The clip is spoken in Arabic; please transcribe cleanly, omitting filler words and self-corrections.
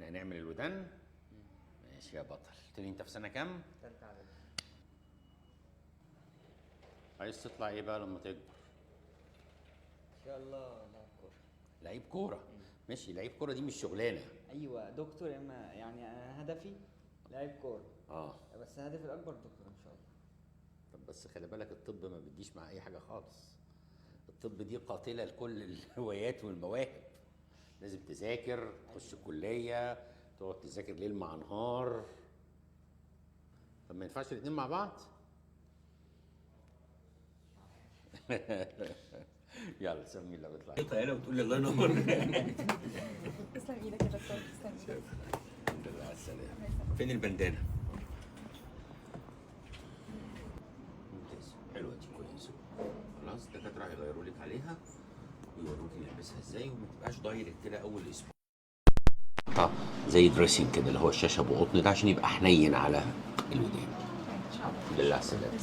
احنا هنعمل الودان. ماشي يا بطل. قلت لي انت في سنه كام؟ تالتة اعدادي. عايز تطلع ايه بقى لما تكبر؟ ان شاء الله لاعب كورة. لعيب كوره. ماشي، لعيب كوره دي مش شغلانه. ايوه دكتور، اما يعني انا هدفي لاعب كورة، اه بس هدفي الاكبر دكتور ان شاء الله. طب بس خلي بالك، الطب ما بيديش مع اي حاجه خالص. الطب دي قاتله لكل الهوايات والمواهب. لازم تذاكر، تخش كليه، تقعد تذاكر ليل مع نهار. طب ما ينفعش الاتنين مع بعض؟ يلا سمي اللي بيطلع طياره وتقول لي الله ينور. تسلم ايدك يا دكتور، تسلم ايدك. الحمد لله على السلامه. فين البندانه؟ ممتاز، حلوه دي، كويسه. خلاص الدكاتره هيغيروا لك عليها ويوروك نلبسها ازاي، وما تبقاش دايركت كده اول اسبوع. زي دريسنج كده اللي هو الشاشه ابو قطن ده، عشان يبقى حنين على الودان. ان شاء الله. الحمد لله على السلامه.